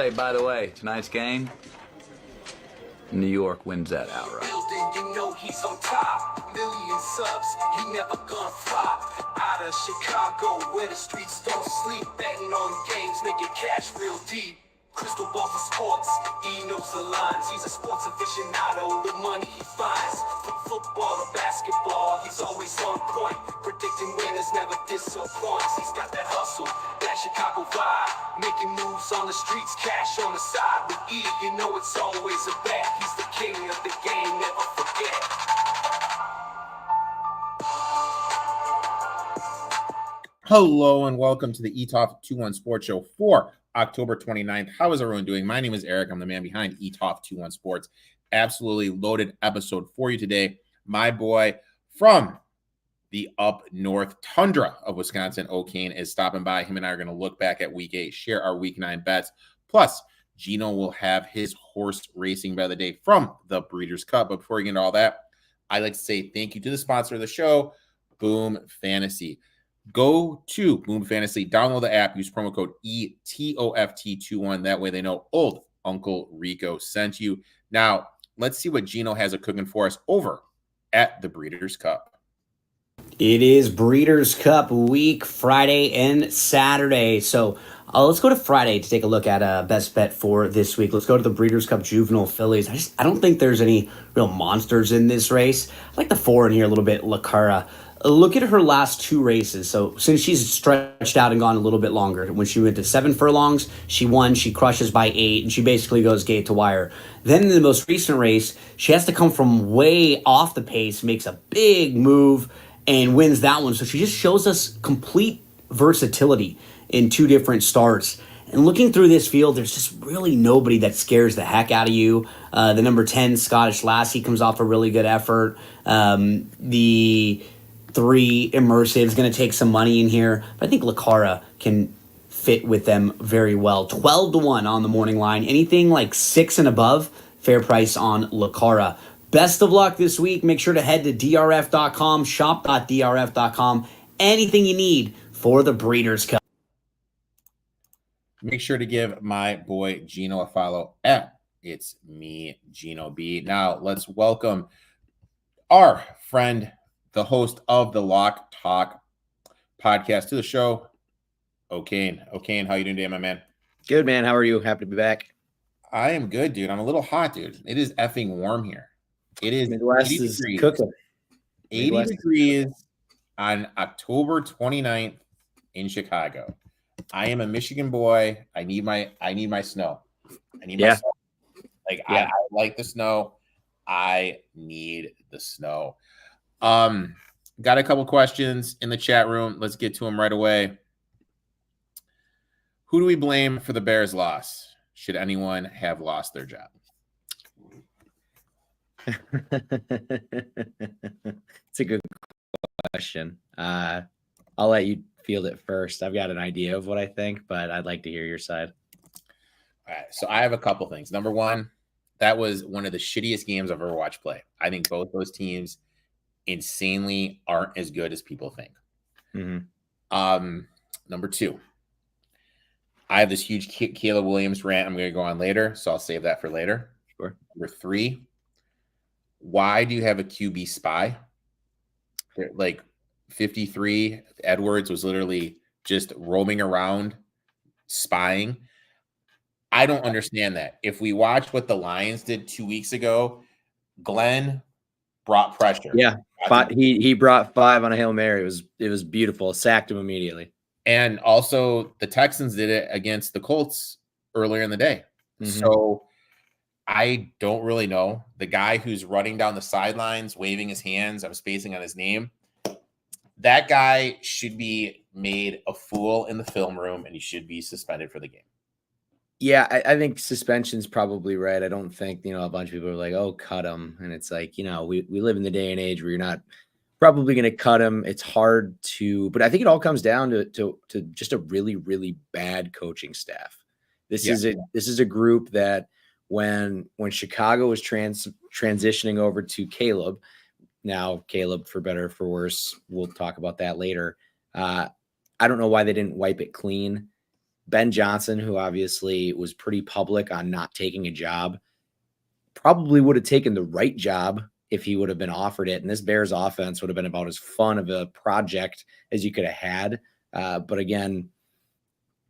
Hey, by the way, tonight's game, New York wins that outright. You know he's on top. Million subs, he never gonna flop. Out of Chicago, where the streets don't sleep. Betting on games, making cash real deep. Crystal ball for sports, he knows the lines. He's a sports aficionado, the money he finds. From football to basketball, he's always on point. Predicting winners never disappoints. He's got that hustle, that Chicago vibe. Making moves on the streets, cash on the side. With E, you know it's always a bet. He's the king of the game, never forget. Hello and welcome to the Etoft21sports show for October 29th. How is everyone doing? My name is Eric. I'm the man behind Etoft21sports. Absolutely loaded episode for you today. My boy from the up north tundra of Wisconsin, Okane, is stopping by. Him and I are going to look back at week 8, share our week 9 bets. Plus, Gino will have his horse racing bet of the day from the Breeders' Cup. But before we get into all that, I'd like to say thank you to the sponsor of the show, Boom Fantasy. Go to Boom Fantasy, download the app, use promo code ETOFT21. That way they know old Uncle Rico sent you. Now, let's see what Gino has cooking for us over at the Breeders' Cup. It is Breeders' Cup week, Friday and Saturday. So let's go to Friday to take a look at best bet for this week. Let's go to the Breeders' Cup Juvenile Fillies. I don't think there's any real monsters in this race. I like the 4 in here a little bit, Lacara. Look at her last 2 races. So since she's stretched out and gone a little bit longer, when she went to 7 furlongs, she won, she crushes by 8, and she basically goes gate to wire. Then in the most recent race, she has to come from way off the pace, makes a big move, and wins that one. So she just shows us complete versatility in 2 different starts. And looking through this field, there's just really nobody that scares the heck out of you. The number 10, Scottish Lassie, comes off a really good effort. The 3, Immersive, is going to take some money in here. But I think Lacara can fit with them very well. 12-1 on the morning line. Anything like 6 and above, fair price on Lacara. Best of luck this week. Make sure to head to drf.com, shop.drf.com. Anything you need for the Breeders' Cup. Make sure to give my boy Gino a follow at It's Me, Gino B. Now, let's welcome our friend, the host of the Lock Talk podcast, to the show, Okane. Okane, how you doing today, my man? Good, man. How are you? Happy to be back. I am good, dude. I'm a little hot, dude. It is effing warm here. It is Midwest 80 is degrees. cooking. 80 Midwest degrees on October 29th in Chicago. I am a Michigan boy. I need my snow. I need my snow. I like the snow. I need the snow. Got a couple questions in the chat room. Let's get to them right away. Who do we blame for the Bears' loss? Should anyone have lost their job? It's a good question. I'll let you field it first. I've got an idea of what I think, but I'd like to hear your side. All right. So I have a couple things. Number one, that was one of the shittiest games I've ever watched play. I think both those teams insanely aren't as good as people think. Mm-hmm. Number 2, I have this huge Caleb Williams rant I'm going to go on later, so I'll save that for later. Sure. Number 3, why do you have a QB spy? Like 53, Edwards was literally just roaming around spying. I don't understand that. If we watch what the Lions did 2 weeks ago, Glenn brought pressure. Yeah, he brought 5 on a Hail Mary. It was beautiful. Sacked him immediately. And also the Texans did it against the Colts earlier in the day. Mm-hmm. So I don't really know. The guy who's running down the sidelines, waving his hands, I'm spacing on his name. That guy should be made a fool in the film room, and he should be suspended for the game. Yeah, I think suspension's probably right. I don't think, a bunch of people are like, oh, cut him. And it's like, we live in the day and age where you're not probably going to cut him. It's hard to, but I think it all comes down to just a really, really bad coaching staff. This is a group that when Chicago was transitioning over to Caleb, now Caleb, for better or for worse, we'll talk about that later. I don't know why they didn't wipe it clean. Ben Johnson, who obviously was pretty public on not taking a job, probably would have taken the right job if he would have been offered it. And this Bears offense would have been about as fun of a project as you could have had. But again,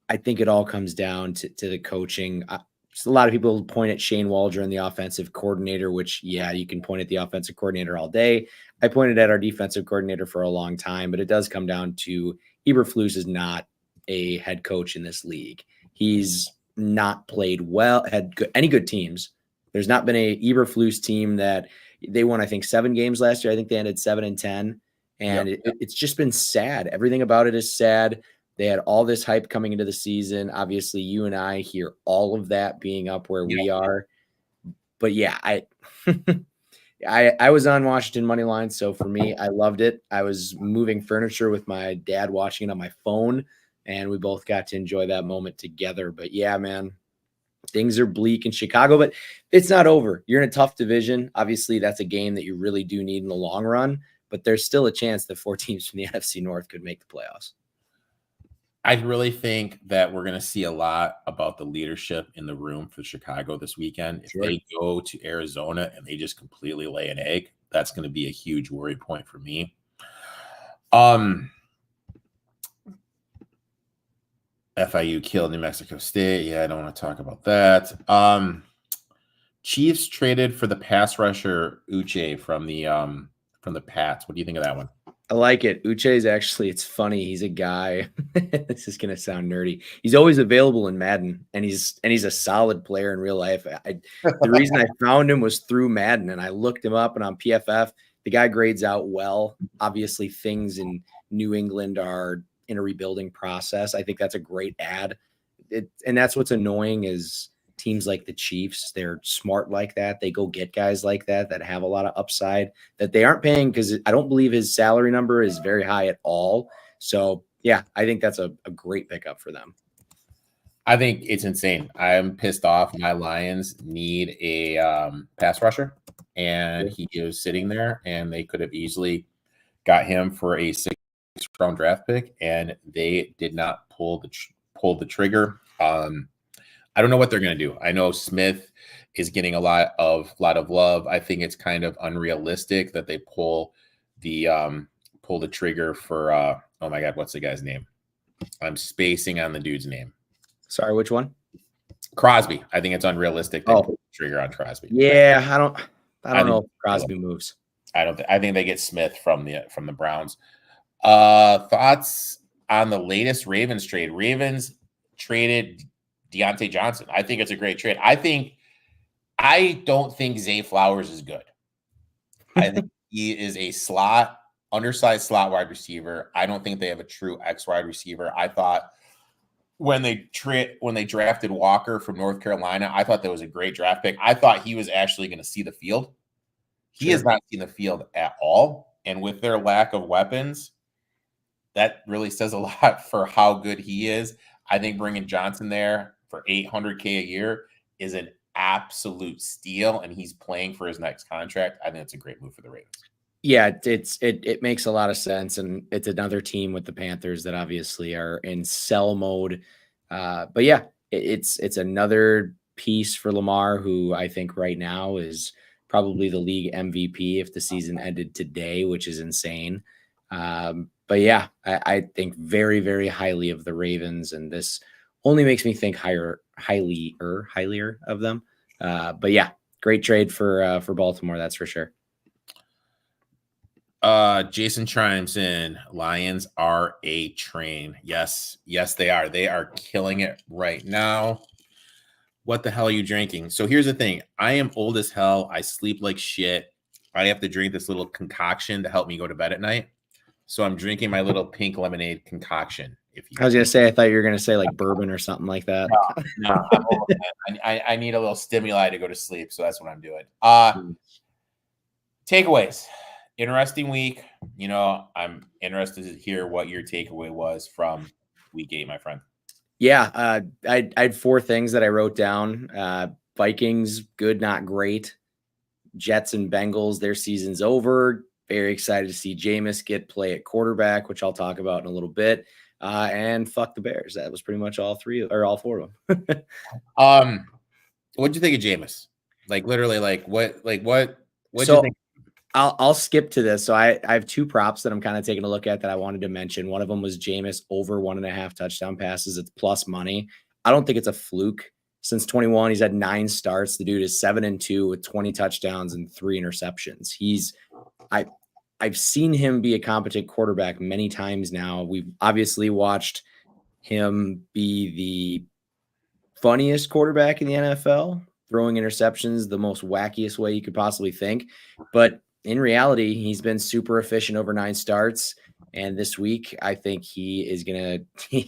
I think it all comes down to the coaching. A lot of people point at Shane Waldron, the offensive coordinator, which, yeah, you can point at the offensive coordinator all day. I pointed at our defensive coordinator for a long time, but it does come down to Eberflus is not a head coach in this league. He's not played well, any good teams. There's not been a Eberflus team that they won, I think, 7 games last year. I think they ended 7-10, and it's just been sad. Everything about it is sad. They had all this hype coming into the season. Obviously, you and I hear all of that being up where we are. But yeah, I was on Washington money line, so for me, I loved it. I was moving furniture with my dad, watching it on my phone, and we both got to enjoy that moment together. But yeah, man, things are bleak in Chicago, but it's not over. You're in a tough division. Obviously, that's a game that you really do need in the long run, but there's still a chance that 4 teams from the NFC North could make the playoffs. I really think that we're going to see a lot about the leadership in the room for Chicago this weekend. If they go to Arizona and they just completely lay an egg, that's going to be a huge worry point for me. FIU killed New Mexico State. Yeah, I don't want to talk about that. Chiefs traded for the pass rusher Uche from the Pats. What do you think of that one? I like it. Uche is actually, it's funny. He's a guy. This is going to sound nerdy. He's always available in Madden, and he's a solid player in real life. The reason I found him was through Madden, and I looked him up, and on PFF, the guy grades out well. Obviously, things in New England are in a rebuilding process. I think that's a great ad. And that's what's annoying is teams like the Chiefs, they're smart like that. They go get guys like that have a lot of upside that they aren't paying, because I don't believe his salary number is very high at all. So, yeah, I think that's a great pickup for them. I think it's insane. I'm pissed off. My Lions need a pass rusher, and he is sitting there, and they could have easily got him for a 6th-round draft pick, and they did not pull the trigger. I don't know what they're going to do. I know Smith is getting a lot of love. I think it's kind of unrealistic that they pull the trigger for oh my God, what's the guy's name? I'm spacing on the dude's name. Sorry, which one? Crosby. I think it's unrealistic to pull the trigger on Crosby. Yeah, I don't know if Crosby moves. I think they get Smith from the Browns. Thoughts on the latest Ravens trade? Ravens traded Deontay Johnson. I think it's a great trade. I don't think Zay Flowers is good. I think he is a undersized slot wide receiver. I don't think they have a true X wide receiver. I thought when they drafted Walker from North Carolina, I thought that was a great draft pick. I thought he was actually going to see the field. He has not seen the field at all. And with their lack of weapons, that really says a lot for how good he is. I think bringing Johnson there for $800K a year is an absolute steal, and he's playing for his next contract. I think it's a great move for the Ravens. Yeah, it makes a lot of sense, and it's another team with the Panthers that obviously are in sell mode. But yeah, it's another piece for Lamar, who I think right now is probably the league MVP if the season ended today, which is insane. But yeah, I think very, very highly of the Ravens, and this only makes me think highlier of them. But yeah, great trade for Baltimore, that's for sure. Jason chimes in. Lions are a train. Yes, they are. They are killing it right now. What the hell are you drinking? So here's the thing. I am old as hell. I sleep like shit. I have to drink this little concoction to help me go to bed at night. So I'm drinking my little pink lemonade concoction. I was going to say, I thought you were going to say like bourbon or something like that. No, I need a little stimuli to go to sleep. So that's what I'm doing. Takeaways. Interesting week. I'm interested to hear what your takeaway was from week 8, my friend. Yeah, I had 4 things that I wrote down. Vikings, good, not great. Jets and Bengals, their season's over. Very excited to see Jameis get play at quarterback, which I'll talk about in a little bit. and fuck the Bears. That was pretty much all four of them. What'd you think of Jameis? Like literally, what do So you think? I'll skip to this. So I have two props that I'm kind of taking a look at that I wanted to mention. One of them was Jameis over 1.5 touchdown passes. It's plus money. I don't think it's a fluke. Since 21, he's had 9 starts. The dude is 7-2 with 20 touchdowns and 3 interceptions. I've seen him be a competent quarterback many times now. We've obviously watched him be the funniest quarterback in the NFL, throwing interceptions the most wackiest way you could possibly think. But in reality, he's been super efficient over 9 starts. And this week, I think he is going to,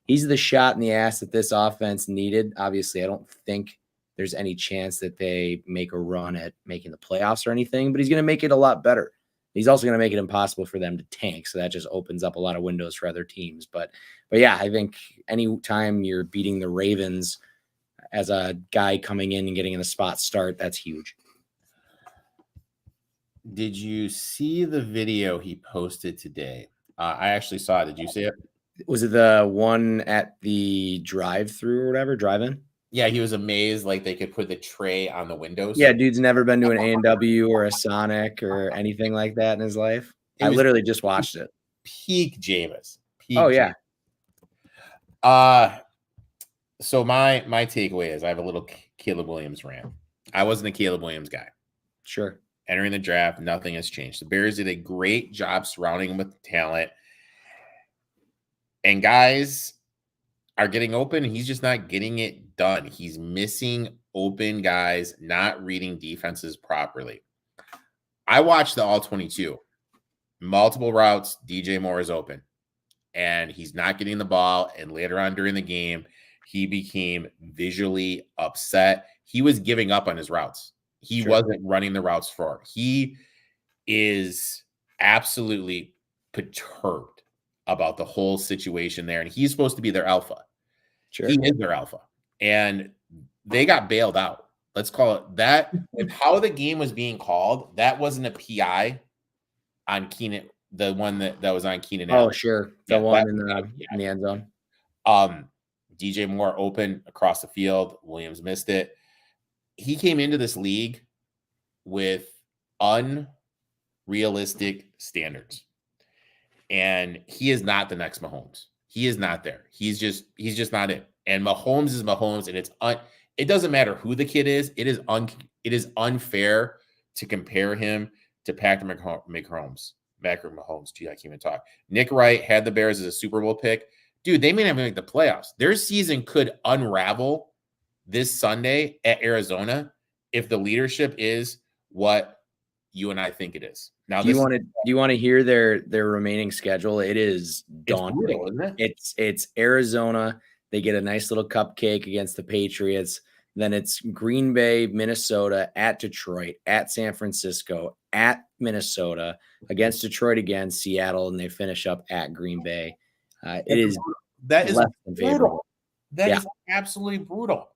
he's the shot in the ass that this offense needed. Obviously, I don't think there's any chance that they make a run at making the playoffs or anything, but he's going to make it a lot better. He's also going to make it impossible for them to tank. So that just opens up a lot of windows for other teams. But yeah, I think anytime you're beating the Ravens as a guy coming in and getting in a spot start, that's huge. Did you see the video he posted today? I actually saw it. Did you see it? Was it the one at the drive-through or whatever, drive-in? Yeah, he was amazed like they could put the tray on the windows. Yeah, dude's never been to an A&W or a Sonic or anything like that in his life. I literally just watched it. Peak Jameis. Yeah. So my takeaway is I have a little Caleb Williams rant. I wasn't a Caleb Williams guy. Sure. Entering the draft, nothing has changed. The Bears did a great job surrounding him with talent. And guys are getting open. He's just not getting it done. He's missing open guys, not reading defenses properly. I watched the All-22. Multiple routes, DJ Moore is open. And he's not getting the ball. And later on during the game, he became visually upset. He was giving up on his routes. He wasn't running the routes for him. He is absolutely perturbed about the whole situation there. And he's supposed to be their alpha. Sure. He is their alpha. And they got bailed out. Let's call it that. With how the game was being called, that wasn't a PI on Keenan, the one that was on Keenan. Oh, sure. The one in the end zone. DJ Moore open across the field. Williams missed it. He came into this league with unrealistic standards. And he is not the next Mahomes. He is not there. He's just not it. And Mahomes is Mahomes, and it doesn't matter who the kid is. It is unfair to compare him to Patrick Mahomes. Gee, I can't even talk. Nick Wright had the Bears as a Super Bowl pick. Dude, they may not even make the playoffs. Their season could unravel this Sunday at Arizona if the leadership is what you and I think it is. Now, do you want to hear their remaining schedule? It is daunting. It's brutal, isn't it? It's Arizona. They get a nice little cupcake against the Patriots. Then it's Green Bay, Minnesota, at Detroit, at San Francisco, at Minnesota, against Detroit again, Seattle, and they finish up at Green Bay. That is brutal. That is absolutely brutal.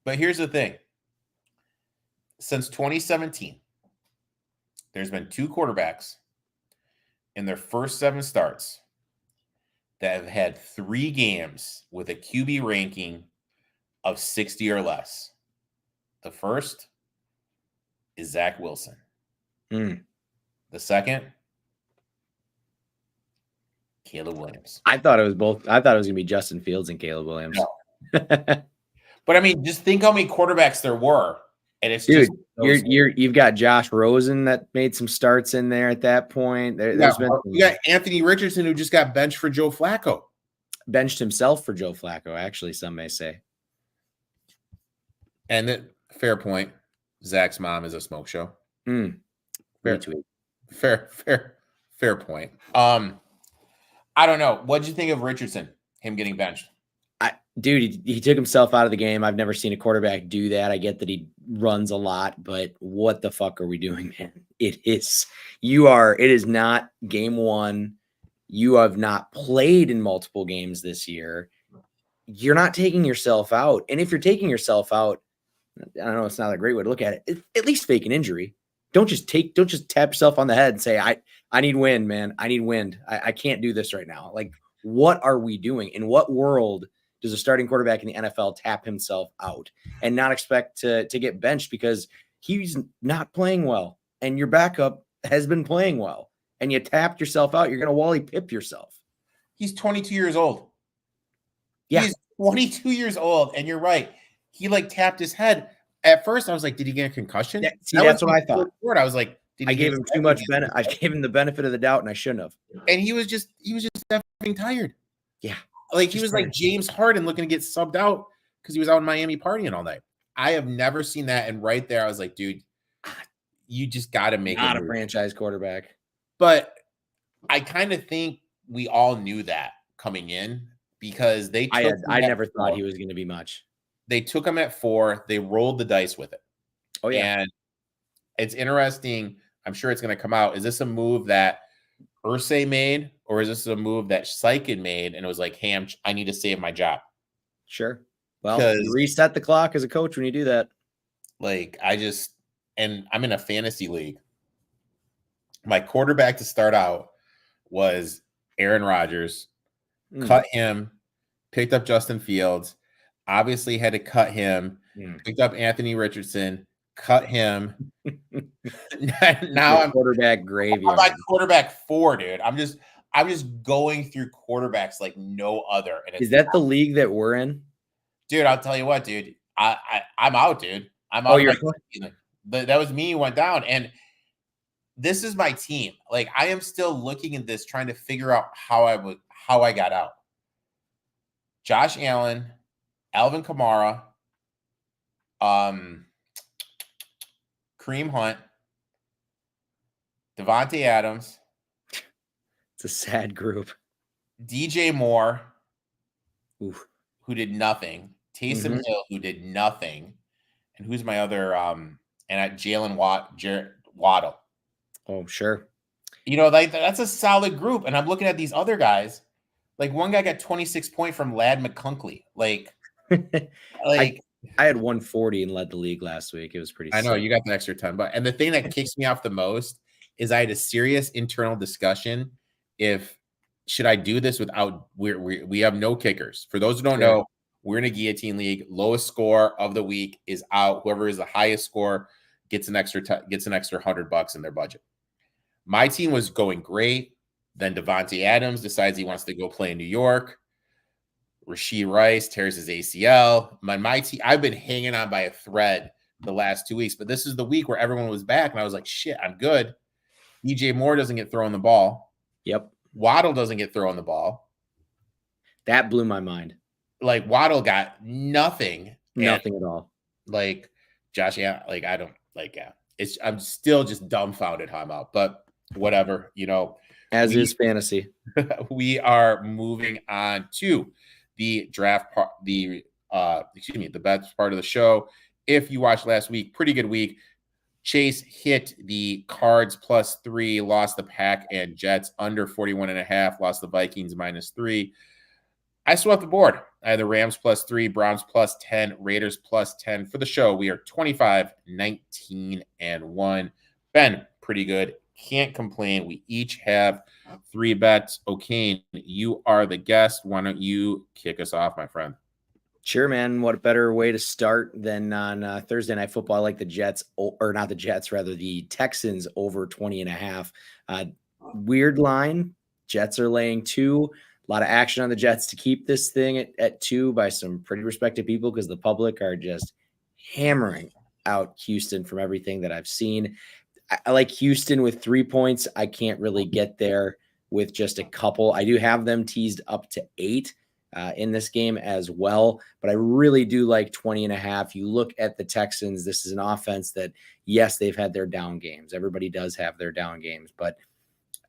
But here's the thing. Since 2017, there's been 2 quarterbacks in their first 7 starts that have had 3 games with a QB ranking of 60 or less. The first is Zach Wilson. The second, Caleb Williams. I thought it was both. I thought it was going to be Justin Fields and Caleb Williams. No. But I mean, just think how many quarterbacks there were. And it's you've got Josh Rosen that made some starts in there at that point. You got Anthony Richardson, who just got benched for Joe Flacco. Benched himself for Joe Flacco, actually, some may say. And fair point. Zach's mom is a smoke show. Fair point. I don't know. What did you think of Richardson? Him getting benched? Dude, he took himself out of the game. I've never seen a quarterback do that. I get that he runs a lot, but what the fuck are we doing, man? It is not game 1. You have not played in multiple games this year. You're not taking yourself out. And if you're taking yourself out, I don't know, it's not a great way to look at it. At least fake an injury. Don't just tap yourself on the head and say, I need wind, man. I need wind. I can't do this right now. Like, what are we doing? In what world does a starting quarterback in the NFL tap himself out and not expect to get benched because he's not playing well and your backup has been playing well and you tapped yourself out? You're going to Wally Pip yourself. He's 22 years old. Yeah. He's 22 years old, and you're right. He like tapped his head. At first, I was like, "Did he get a concussion?" Yeah, see, that's what I thought. I was like, I gave him too much benefit. I gave him the benefit of the doubt, and I shouldn't have. And he was just effing tired. Yeah, like he was tired. Like James Harden looking to get subbed out because he was out in Miami partying all night. I have never seen that, and right there, I was like, "Dude, you just got to make not a franchise quarterback." But I kind of think we all knew that coming in because they. I never thought he was going to be much. They took him at 4. They rolled the dice with it. Oh yeah, and it's interesting. I'm sure it's going to come out. Is this a move that Irsay made, or is this a move that Sykin made? And it was like, "Hey, I need to save my job." Sure. Well, you reset the clock as a coach when you do that. Like and I'm in a fantasy league. My quarterback to start out was Aaron Rodgers. Cut him, picked up Justin Fields, obviously had to cut him, picked up Anthony Richardson, cut him. Now I'm quarterback gravy. I'm like quarterback 4, dude. I'm just going through quarterbacks like no other. And is that the league that we're in? Dude, I'll tell you what, dude. I'm out, dude. I'm out. Oh, you're that was me who went down. And this is my team. Like, I am still looking at this, trying to figure out how I got out. Josh Allen, Alvin Kamara, Kareem Hunt, Devontae Adams. It's a sad group. DJ Moore, who did nothing. Taysom Hill, who did nothing. And who's my other and Jalen Waddle. Oh, sure. You know, like that's a solid group. And I'm looking at these other guys. Like one guy got 26 points from Ladd McConkey. Like I had 140 and led the league last week. It was pretty. I know you got the extra 10, but and the thing that kicks me off the most is I had a serious internal discussion. Should I do this without? We have no kickers. For those who don't know, we're in a guillotine league. Lowest score of the week is out. Whoever is the highest score gets an extra $100 in their budget. My team was going great. Then Devontae Adams decides he wants to go play in New York. Rashee Rice tears his ACL. My team, I've been hanging on by a thread the last 2 weeks, but this is the week where everyone was back, and I was like, shit, I'm good. DJ Moore doesn't get thrown the ball. Yep. Waddle doesn't get thrown the ball. That blew my mind. Like, Waddle got nothing. Nothing at all. Like, Josh, I'm still just dumbfounded how I'm out, but whatever, you know. As is fantasy. We are moving on to the draft part, the best part of the show. If you watched last week, pretty good week. Chase hit the Cards +3, lost the Pack and Jets under 41.5, lost the Vikings -3. I swept the board. I had the Rams +3, Browns +10, Raiders +10. For the show, we are 25-19-1. Ben, pretty good. Can't complain. We each have 3 bets. Okane, you are the guest. Why don't you kick us off, my friend? Sure, man. What a better way to start than on Thursday Night Football. I like the Jets, or not the Jets, rather the Texans over 20.5. Weird line. Jets are laying 2. A lot of action on the Jets to keep this thing at 2 by some pretty respected people because the public are just hammering out Houston from everything that I've seen. I like Houston with 3 points. I can't really get there with just a couple. I do have them teased up to 8 in this game as well, but I really do like 20.5. You look at the Texans, this is an offense that, yes, they've had their down games. Everybody does have their down games, but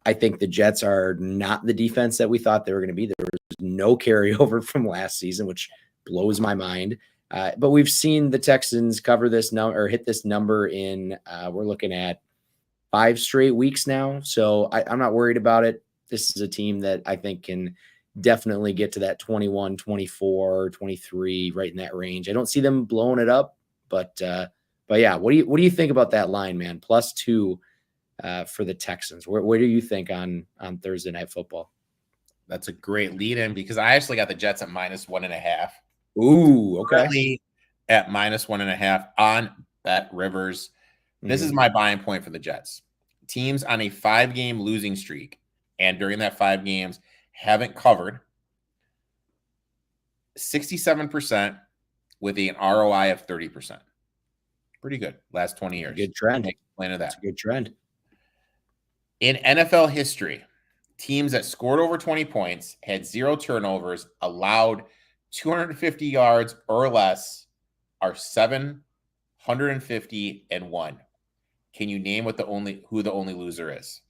I think the Jets are not the defense that we thought they were going to be. There was no carryover from last season, which blows my mind. But we've seen the Texans cover this number or hit this number in, we're looking at 5 straight weeks now. So I'm not worried about it. This is a team that I think can definitely get to that 21, 24, 23, right in that range. I don't see them blowing it up, but yeah, what do you think about that line, man? +2 for the Texans. Where do you think on Thursday Night Football? That's a great lead in because I actually got the Jets at -1.5. Ooh, okay. Currently at -1.5 on Bet Rivers. This is my buying point for the Jets. Teams on a 5-game losing streak, and during that 5 games, haven't covered 67% with an ROI of 30%. Pretty good. Last 20 years. Good trend. Can't complain of that. That's a good trend. In NFL history, teams that scored over 20 points, had 0 turnovers, allowed 250 yards or less are 750-1. Can you name who the only loser is?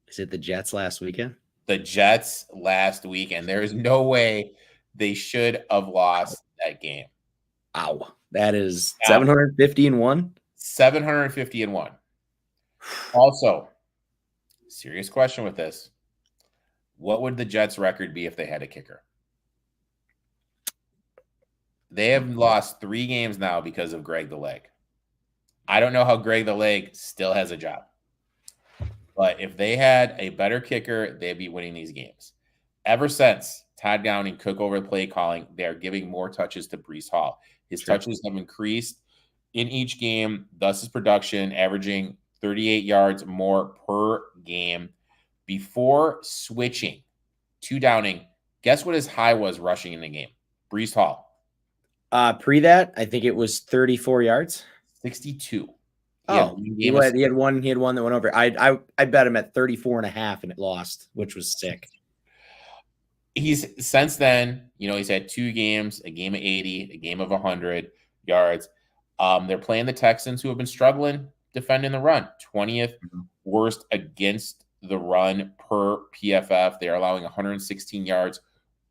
Is it the Jets last weekend? The Jets last weekend. There is no way they should have lost that game. Ow. That is 750-1? 750-1. Also, serious question with this. What would the Jets' record be if they had a kicker? They have lost 3 games now because of Greg the Leg. I don't know how Greg the Leg still has a job. But if they had a better kicker, they'd be winning these games. Ever since Todd Downing took over the play calling, they're giving more touches to Breece Hall. His touches have increased in each game, thus his production, averaging 38 yards more per game. Before switching to Downing, guess what his high was rushing in the game? Breece Hall. Pre that, I think it was 34 yards. 62. He had one that went over. I bet him at 34.5 and it lost, which was sick. He's since then, he's had 2 games, a game of 80, a game of 100 yards. They're playing the Texans, who have been struggling defending the run. 20th worst against the run per PFF. They are allowing 116 yards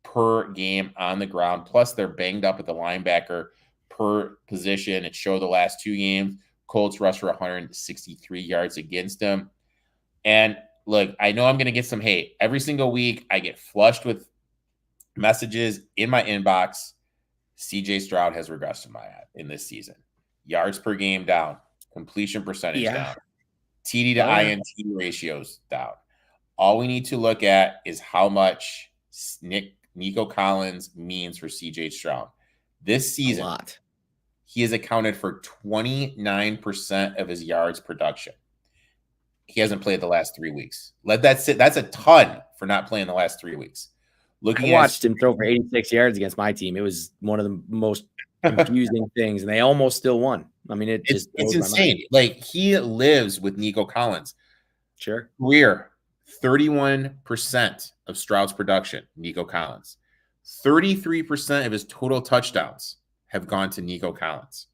per game on the ground. Plus, they're banged up at the linebacker per position. It showed the last 2 games. Colts rushed for 163 yards against them. And look, I know I'm going to get some hate. Every single week, I get flushed with messages in my inbox. CJ Stroud has regressed in this season. Yards per game down. Completion percentage down. TD to INT ratios down. All we need to look at is how much Nico Collins means for CJ Stroud. This season, he has accounted for 29% of his yards production. He hasn't played the last 3 weeks. Let that sit. That's a ton for not playing the last 3 weeks. I watched him throw for 86 yards against my team. It was one of the most confusing things, and they almost still won. I mean, it's insane. Like, he lives with Nico Collins. Sure. Career, 31% of Stroud's production, Nico Collins. 33% of his total touchdowns have gone to Nico Collins.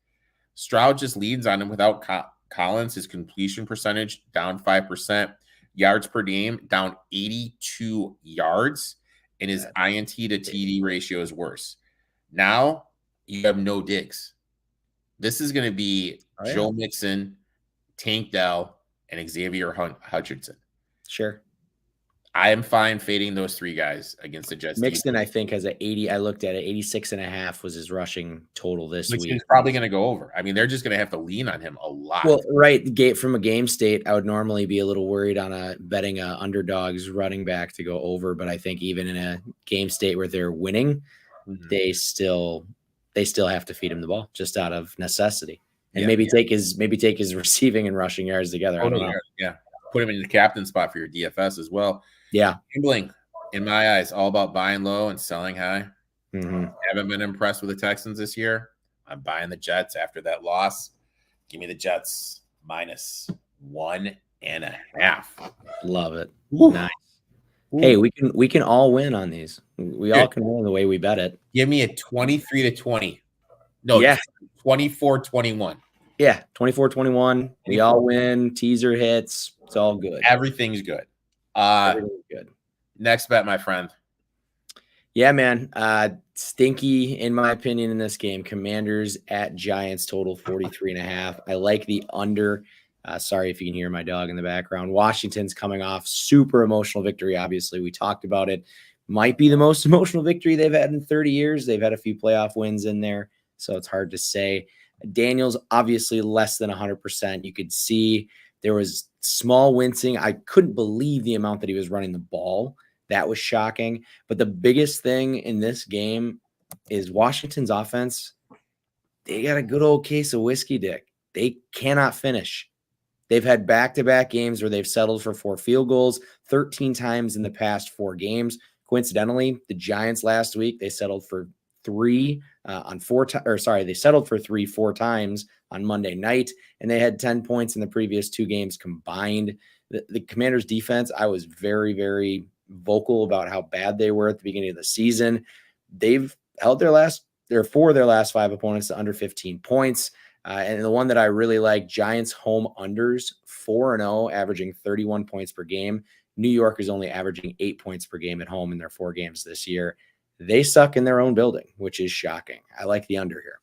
Stroud just leads on him without Collins. His completion percentage down 5%. Yards per game down 82 yards. And his INT to TD ratio is worse. Now you have no Diggs. This is going to be Joe Mixon, Tank Dell, and Xavier Hutchinson. Sure. I am fine fading those 3 guys against the Jets. Mixon, I think, has 80. I looked at it. 86.5 was his rushing total this week. He's probably going to go over. I mean, they're just going to have to lean on him a lot. Well, from a game state, I would normally be a little worried on betting a underdog's running back to go over. But I think even in a game state where they're winning, they still have to feed him the ball just out of necessity, and maybe take his receiving and rushing yards together. I don't know. Yeah, put him in the captain spot for your DFS as well. Yeah. Gambling, in my eyes, all about buying low and selling high. Haven't been impressed with the Texans this year. I'm buying the Jets after that loss. Give me the Jets -1.5. Love it. Ooh. Nice. Ooh. Hey, we can all win on these. We all can win the way we bet it. Give me a 23-20. No, 24-21. Yeah, 24-21. We all win. Teaser hits. It's all good. Everything's good. Good. Next bet, my friend. Yeah, man. Stinky, in my opinion, in this game. Commanders at Giants, total 43.5. I like the under. Sorry if you can hear my dog in the background. Washington's coming off super emotional victory. Obviously, we talked about it. Might be the most emotional victory they've had in 30 years. They've had a few playoff wins in there, so it's hard to say. Daniels, obviously less than 100%. You could see there was small wincing. I couldn't believe the amount that he was running the ball. That was shocking. But the biggest thing in this game is Washington's offense. They got a good old case of whiskey dick. They cannot finish. They've had back-to-back games where they've settled for 4 field goals 13 times in the past 4 games. Coincidentally, the Giants last week, they settled for 3 they settled for 3 4 times on Monday night, and they had 10 points in the previous 2 games combined. The Commanders defense, I was very, very vocal about how bad they were at the beginning of the season. They've held their last 5 opponents to under 15 points. And the one that I really like, Giants home unders 4-0, averaging 31 points per game. New York is only averaging 8 points per game at home in their 4 games this year. They suck in their own building, which is shocking. I like the under here.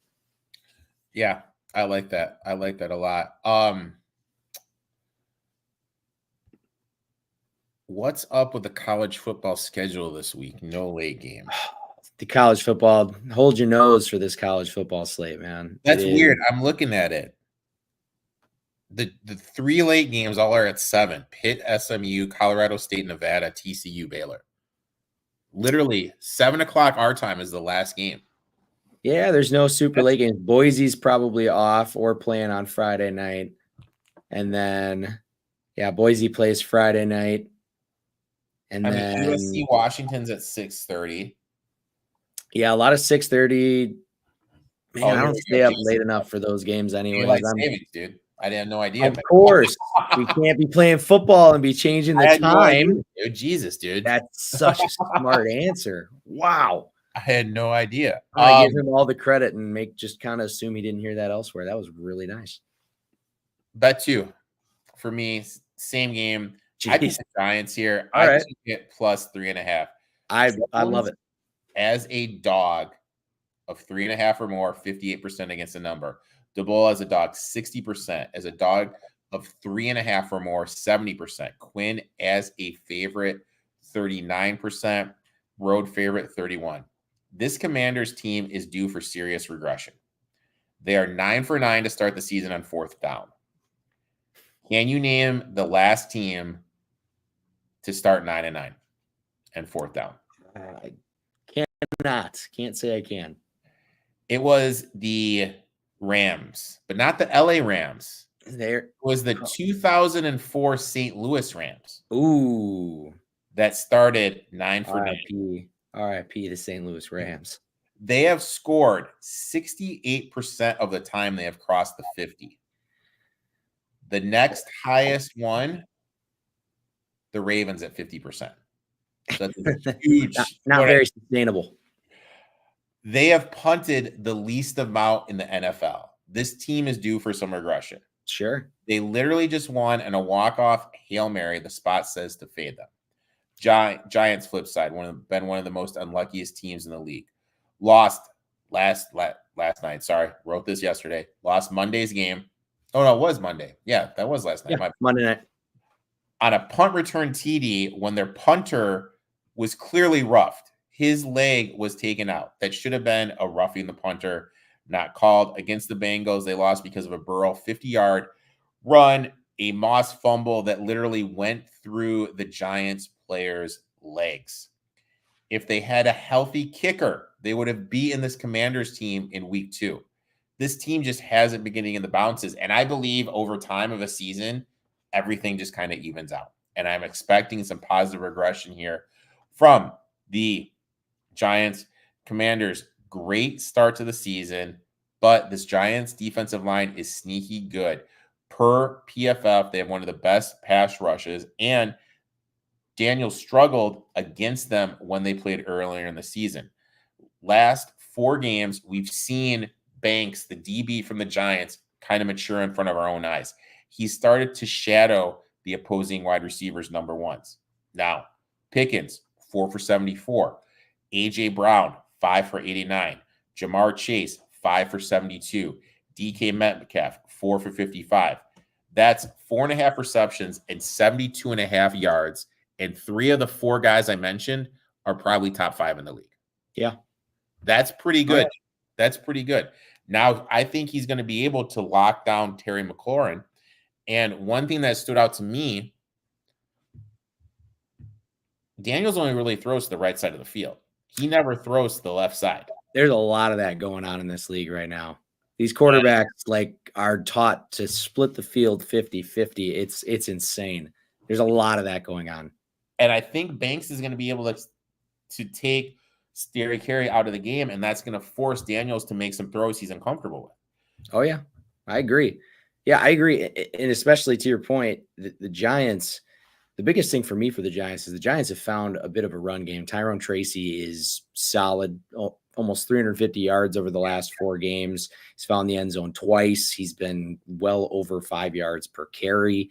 Yeah, I like that. I like that a lot. What's up with the college football schedule this week? No late games. The college football, hold your nose for this college football slate, man. That's weird. I'm looking at it. The 3 late games all are at 7. Pitt, SMU, Colorado State, Nevada, TCU, Baylor. Literally 7 o'clock our time is the last game. Yeah, there's no super late games. Boise's probably off or playing on Friday night. And then, Boise plays Friday night. And then USC Washington's at 6:30. Yeah, a lot of 6:30. Man, I don't stay up late enough for those games anyway. Dude. I had no idea. Of course. We can't be playing football and be changing the time. No Jesus, dude. That's such a smart answer. Wow. I had no idea. I give him all the credit and just kind of assume he didn't hear that elsewhere. That was really nice. Bet 2 for me, same game. Jeez. I picked the Giants here. All right. Get plus 3.5. I love it. As a dog of 3.5 or more, 58% against the number. DeBola as a dog, 60%. As a dog of 3.5 or more, 70%. Quinn as a favorite, 39%. Road favorite, 31%. This Commanders team is due for serious regression. They are 9 for 9 to start the season on 4th down. Can you name the last team to start 9-9 and 4th down? I can't say I can. It was the Rams, but not the LA Rams. It was the 2004 St. Louis Rams. Ooh. That started 9 for 9. RIP the St. Louis Rams. They have scored 68% of the time they have crossed the 50. The next highest one, the Ravens at 50%. So that's a huge. not very sustainable. They have punted the least amount in the NFL. This team is due for some regression. Sure. They literally just won and a walk-off Hail Mary, the spot says, to fade them. Giants flip side, been one of the most unluckiest teams in the league. Lost last night. Sorry, wrote this yesterday. Lost Monday's game. Oh, no, it was Monday. Yeah, that was last night. Yeah, Monday night. On a punt return TD, when their punter was clearly roughed, his leg was taken out. That should have been a roughing the punter, not called. Against the Bengals, they lost because of a Burrow 50-yard run, a Moss fumble that literally went through the Giants players' legs. If they had a healthy kicker, they would have beaten this Commanders team in week 2. This team just hasn't been getting in the bounces. And I believe over time of a season, everything just kind of evens out. And I'm expecting some positive regression here from the Giants. Commanders, great start to the season, but this Giants defensive line is sneaky good. Per PFF, they have one of the best pass rushes, and Daniel struggled against them when they played earlier in the season. Last 4 games, we've seen Banks, the DB from the Giants, kind of mature in front of our own eyes. He started to shadow the opposing wide receivers' number ones. Now, Pickens, 4 for 74. A.J. Brown, 5 for 89. Jamar Chase, 5 for 72. DK Metcalf, 4 for 55. That's 4.5 receptions and 72.5 yards. And 3 of the 4 guys I mentioned are probably top 5 in the league. Yeah. That's pretty good. That's pretty good. Now, I think he's going to be able to lock down Terry McLaurin. And one thing that stood out to me, Daniels only really throws to the right side of the field. He never throws to the left side. There's a lot of that going on in this league right now. These quarterbacks are taught to split the field 50-50. It's insane. There's a lot of that going on. And I think Banks is going to be able to take Derrick Henry out of the game, and that's going to force Daniels to make some throws he's uncomfortable with. Oh, yeah. I agree. Yeah, I agree. And especially to your point, the Giants, the biggest thing for me for the Giants is the Giants have found a bit of a run game. Tyrone Tracy is solid, almost 350 yards over the last 4 games. He's found the end zone twice. He's been well over 5 yards per carry.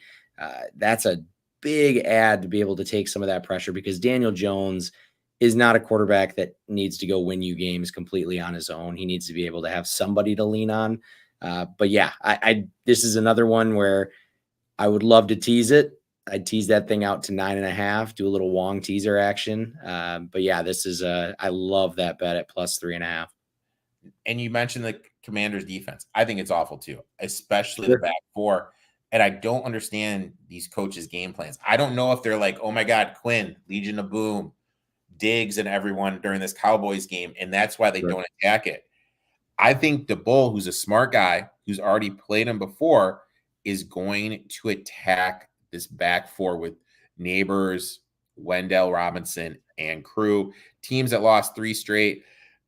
That's a big add to be able to take some of that pressure, because Daniel Jones is not a quarterback that needs to go win you games completely on his own. He needs to be able to have somebody to lean on. But yeah, this is another one where I would love to tease it. I'd tease that thing out to 9.5, do a little Wong teaser action. But yeah, this is I love that bet at plus 3.5. And you mentioned the Commanders defense. I think it's awful too, especially the back four. And I don't understand these coaches' game plans. I don't know if they're like, oh my God, Quinn, Legion of Boom, Diggs, and everyone during this Cowboys game, and that's why they don't attack it. I think the Bull, who's a smart guy, who's already played him before, is going to attack this back four with Neighbors, Wendell Robinson, and crew. Teams that lost 3 straight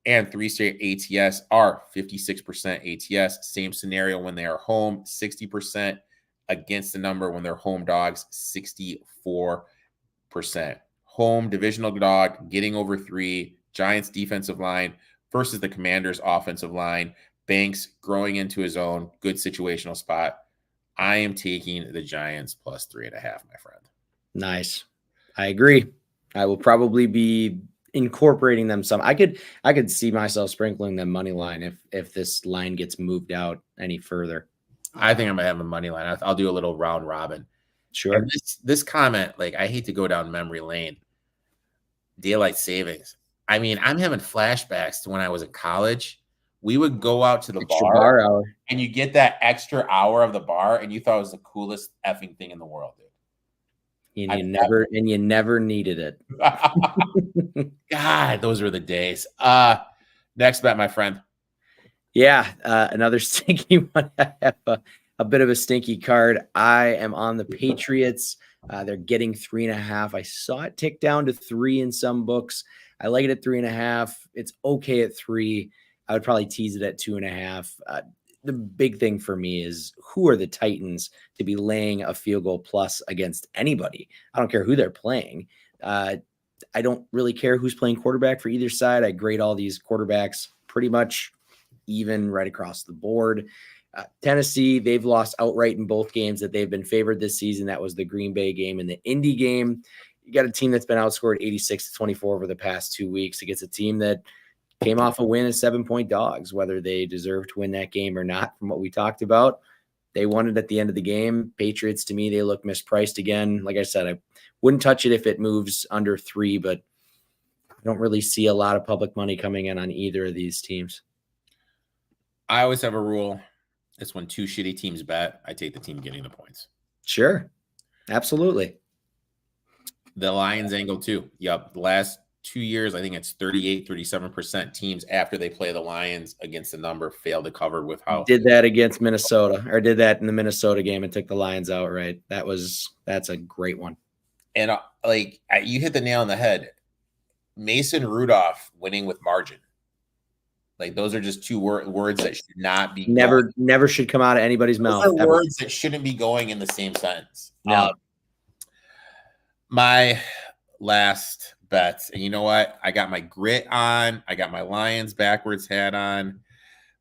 and 3 straight ATS are 56% ATS. Same scenario when they are home, 60% against the number. When they're home dogs, 64%. Home divisional dog getting over 3. Giants defensive line versus the Commanders offensive line. Banks growing into his own, good situational spot. I am taking the Giants plus 3.5, my friend. Nice. I agree. I will probably be incorporating them some. I could see myself sprinkling them money line if this line gets moved out any further. I think I'm gonna have a money line. I'll do a little round robin. Sure. And this comment, like, I hate to go down memory lane. Daylight savings. I mean, I'm having flashbacks to when I was in college. We would go out to the bar hour, and you get that extra hour of the bar, and you thought it was the coolest effing thing in the world, dude. And you never needed it. God, those were the days. Next bet, my friend. Yeah, another stinky one. I have a bit of a stinky card. I am on the Patriots. They're getting 3.5. I saw it tick down to 3 in some books. I like it at 3.5. It's okay at 3. I would probably tease it at 2.5. The big thing for me is, who are the Titans to be laying a field goal plus against anybody? I don't care who they're playing. I don't really care who's playing quarterback for either side. I grade all these quarterbacks pretty much even right across the board. Tennessee, they've lost outright in both games that they've been favored this season. That was the Green Bay game and the Indy game. You got a team that's been outscored 86-24 over the past 2 weeks against a team that came off a win as 7-point dogs. Whether they deserve to win that game or not, from what we talked about, they won it at the end of the game. Patriots, to me, they look mispriced again. Like I said, I wouldn't touch it if it moves under 3, but I don't really see a lot of public money coming in on either of these teams. I always have a rule. It's when 2 shitty teams bet, I take the team getting the points. Sure. Absolutely. The Lions angle too. Yep. The last 2 years, I think it's 38-37% teams after they play the Lions against the number fail to cover with how did that against Minnesota, or did that in the Minnesota game and took the Lions out, right? That's a great one. And you hit the nail on the head. Mason Rudolph winning with margin. Like, those are just 2 words that should not be never should come out of anybody's mouth. Those are words that shouldn't be going in the same sentence. No. My last bets, and you know what? I got my grit on. I got my Lions backwards hat on.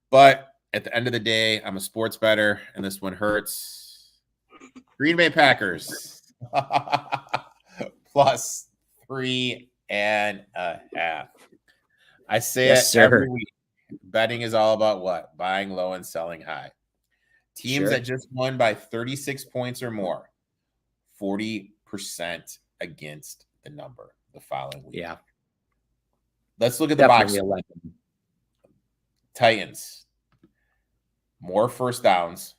But at the end of the day, I'm a sports bettor, and this one hurts. Green Bay Packers plus 3.5. I say it every week. Betting is all about what? Buying low and selling high. Teams that just won by 36 points or more, 40% against the number the following week. Yeah. Let's look at the box. Titans. More first downs,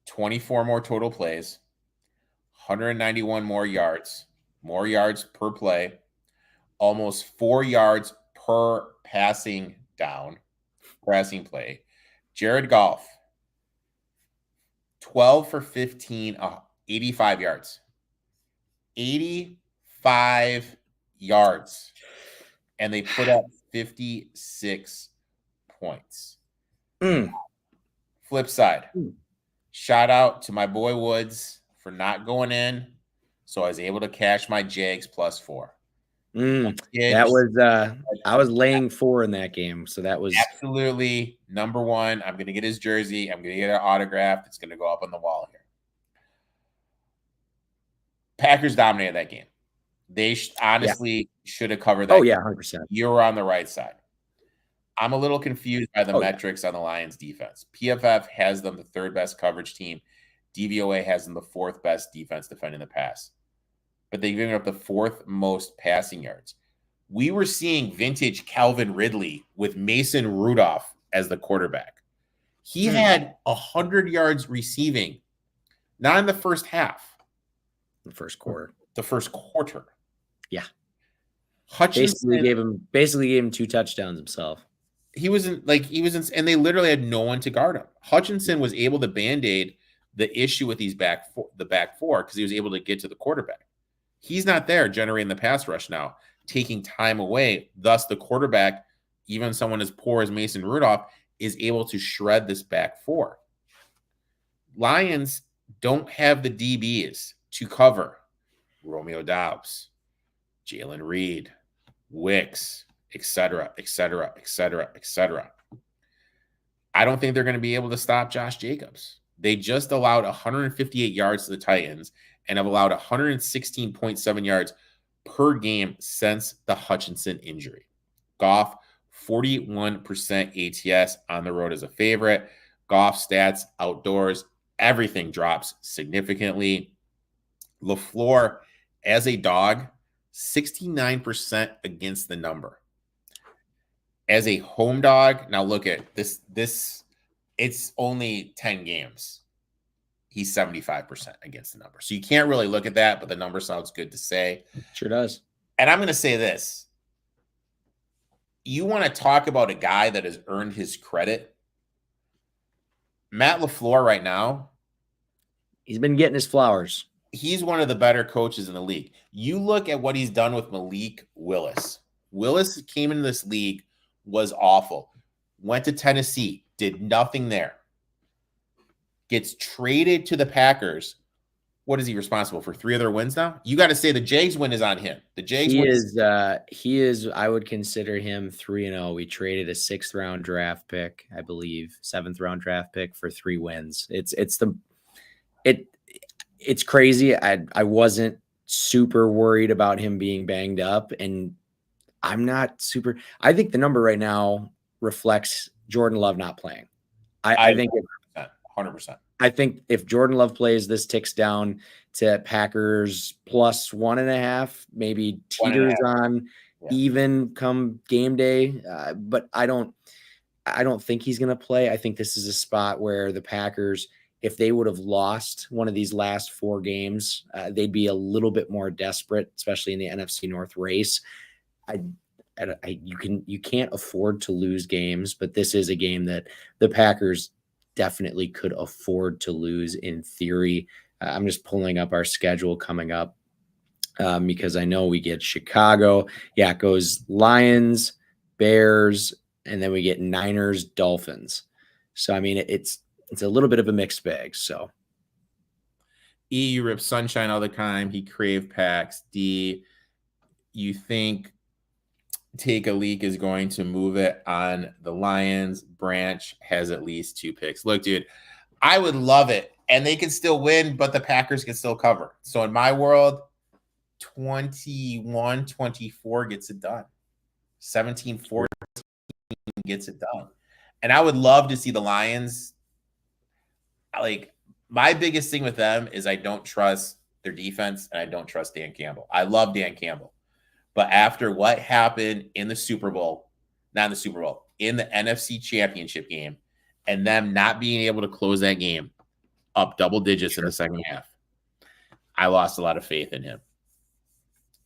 24 more total plays, 191 more yards, more yards per play, almost 4 yards per passing play. Jared Goff, 12 for 15, 85 yards. 85 yards. And they put up 56 points. Flip side. Shout out to my boy Woods for not going in. So I was able to cash my Jags +4. That was I was laying 4 in that game. So that was absolutely number one. I'm going to get his jersey. I'm going to get it autographed. It's going to go up on the wall here. Packers dominated that game. They honestly should have covered that. Oh, yeah, 100%. You were on the right side. I'm a little confused by the metrics on the Lions defense. PFF has them the 3rd best coverage team. DVOA has them the 4th best defense defending the pass. But they've given up the 4th most passing yards. We were seeing vintage Calvin Ridley with Mason Rudolph as the quarterback. He had 100 yards receiving, not in the first half. The first quarter. The first quarter. Yeah. Hutchinson basically gave him 2 touchdowns himself. He wasn't, and they literally had no one to guard him. Hutchinson was able to band-aid the issue with the back four because he was able to get to the quarterback. He's not there generating the pass rush now, taking time away. Thus, the quarterback, even someone as poor as Mason Rudolph, is able to shred this back four. Lions don't have the DBs to cover Romeo Doubs, Jalen Reed, Wicks, etc. I don't think they're going to be able to stop Josh Jacobs. They just allowed 158 yards to the Titans and have allowed 116.7 yards per game since the Hutchinson injury. Goff, 41% ATS on the road as a favorite. Goff stats outdoors, everything drops significantly. LaFleur, as a dog, 69% against the number. As a home dog, now look at this, it's only 10 games. He's 75% against the number. So you can't really look at that, but the number sounds good to say. Sure does. And I'm going to say this. You want to talk about a guy that has earned his credit? Matt LaFleur right now, he's been getting his flowers. He's one of the better coaches in the league. You look at what he's done with Malik Willis. Willis came into this league, was awful. Went to Tennessee, did nothing there. Gets traded to the Packers. What is he responsible for? 3 other wins now? You got to say the Jags win is on him. The Jags he is, I would consider him 3-0. We traded a 6th round draft pick, I believe, 7th round draft pick for 3 wins. It's crazy. I wasn't super worried about him being banged up, and I'm not super. I think the number right now reflects Jordan Love not playing. I think 100%. I think if Jordan Love plays, this ticks down to Packers plus 1.5, maybe teeters on even come game day. But I don't think he's going to play. I think this is a spot where the Packers, if they would have lost one of these last 4 games, they'd be a little bit more desperate, especially in the NFC North race. You can't afford to lose games, but this is a game that the Packers definitely could afford to lose in theory. I'm just pulling up our schedule coming up because I know we get Chicago. Yeah, it goes Lions, Bears, and then we get Niners, Dolphins. So, I mean, it's a little bit of a mixed bag. So, E, you rip sunshine all the time. He crave packs. D, you think Take a Leak is going to move it on the Lions. Branch has at least 2 picks. Look, dude, I would love it. And they can still win, but the Packers can still cover. So in my world, 21-24 gets it done. 17-14 gets it done. And I would love to see the Lions. Like, my biggest thing with them is I don't trust their defense and I don't trust Dan Campbell. I love Dan Campbell. But after what happened in the Super Bowl, not in the Super Bowl, in the NFC Championship game, and them not being able to close that game up double digits in the second half, I lost a lot of faith in him.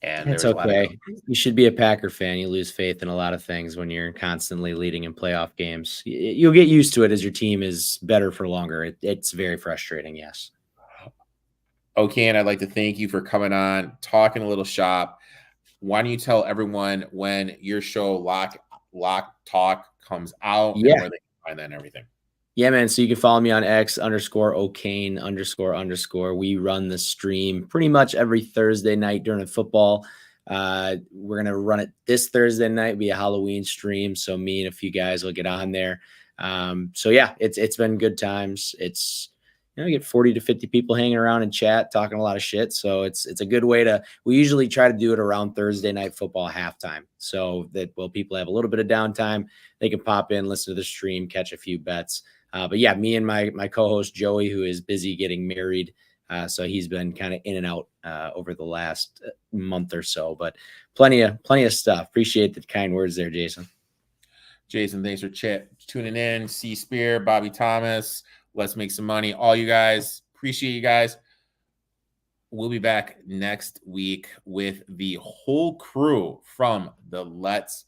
And there It's was a lot of okay. You should be a Packer fan. You lose faith in a lot of things when you're constantly leading in playoff games. You'll get used to it as your team is better for longer. It's very frustrating, yes. Okane, I'd like to thank you for coming on, talking a little shop. Why don't you tell everyone when your show Lock Talk comes out and where they can find that and everything? Yeah, man. So you can follow me on X_Okane__. We run the stream pretty much every Thursday night during football. We're going to run it this Thursday night, be a Halloween stream. So me and a few guys will get on there. So yeah, it's been good times. It's, you know, you get 40 to 50 people hanging around and chat, talking a lot of shit. So it's a good way to, we usually try to do it around Thursday night football halftime. So that while people have a little bit of downtime, they can pop in, listen to the stream, catch a few bets. But yeah, me and my co-host Joey, who is busy getting married. So he's been kind of in and out over the last month or so, but plenty of stuff. Appreciate the kind words there, Jason. Jason, thanks for tuning in. C Spear, Bobby Thomas, Let's Make Some Money. All you guys, appreciate you guys. We'll be back next week with the whole crew from the Let's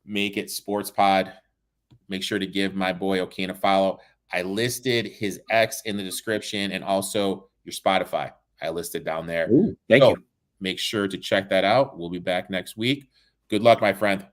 Make It Sports Pod. Make sure to give my boy Okane a follow. I listed his X in the description and also your Spotify. I listed down there. Ooh, thank you. Make sure to check that out. We'll be back next week. Good luck, my friend.